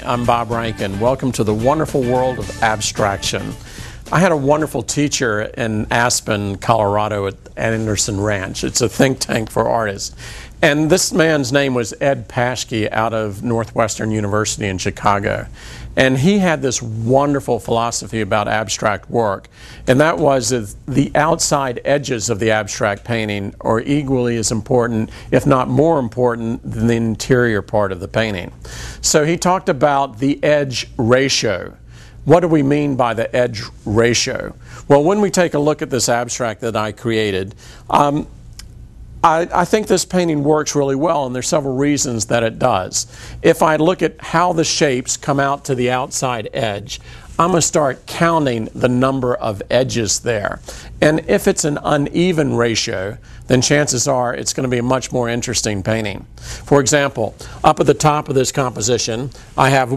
I'm Bob Rankin. Welcome to the wonderful world of abstraction. I had a wonderful teacher in Aspen, Colorado at Anderson Ranch. It's a think tank for artists. And this man's name was Ed Paschke out of Northwestern University in Chicago. And he had this wonderful philosophy about abstract work. And that was that the outside edges of the abstract painting are equally as important, if not more important, than the interior part of the painting. So he talked about the edge ratio. What do we mean by the edge ratio? Well, when we take a look at this abstract that I created, I think this painting works really well, and there's several reasons that it does. If I look at how the shapes come out to the outside edge, I'm going to start counting the number of edges there. And if it's an uneven ratio, then chances are it's going to be a much more interesting painting. For example, up at the top of this composition, I have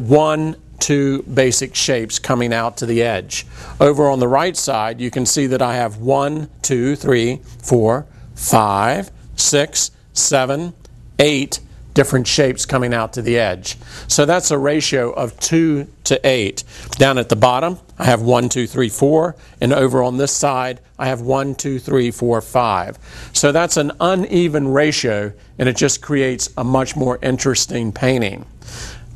two basic shapes coming out to the edge. Over on the right side, you can see that I have 1, 2, 3, 4, 5, 6, 7, 8 different shapes coming out to the edge. So that's a ratio of 2 to 8. Down at the bottom, I have 1, 2, 3, 4, and over on this side, I have 1, 2, 3, 4, 5. So that's an uneven ratio, and it just creates a much more interesting painting.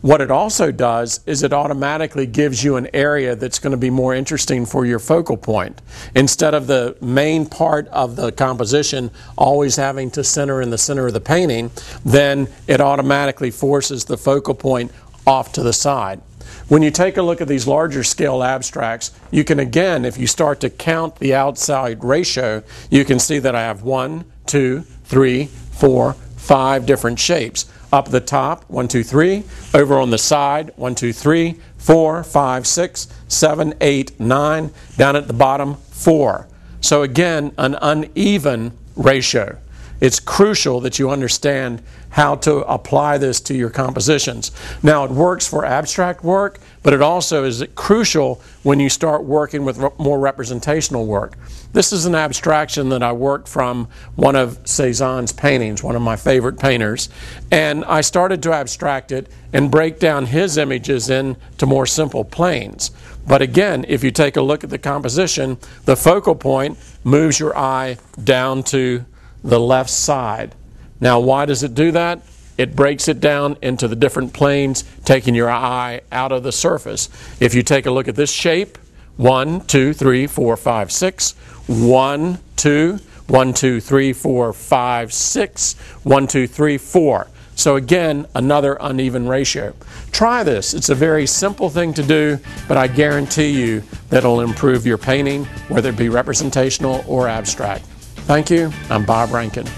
What it also does is it automatically gives you an area that's going to be more interesting for your focal point. Instead of the main part of the composition always having to center in the center of the painting, then it automatically forces the focal point off to the side. When you take a look at these larger scale abstracts, you can again, if you start to count the outside ratio, you can see that I have 1, 2, 3, 4, 5 different shapes. Up at the top, 1, 2, 3. Over on the side, 1, 2, 3, 4, 5, 6, 7, 8, 9. Down at the bottom, 4. So again, an uneven ratio. It's crucial that you understand how to apply this to your compositions. Now, it works for abstract work, but it also is crucial when you start working with more representational work. This is an abstraction that I worked from one of Cézanne's paintings, one of my favorite painters, and I started to abstract it and break down his images into more simple planes. But again, if you take a look at the composition, the focal point moves your eye down to the left side. Now, why does it do that? It breaks it down into the different planes, taking your eye out of the surface. If you take a look at this shape, 1, 2, 3, 4, 5, 6, 1, 2, 1, 2, 3, 4, 5, 6, 1, 2, 3, 4. So again, another uneven ratio. Try this. It's a very simple thing to do, but I guarantee you that it'll improve your painting, whether it be representational or abstract. Thank you. I'm Bob Rankin.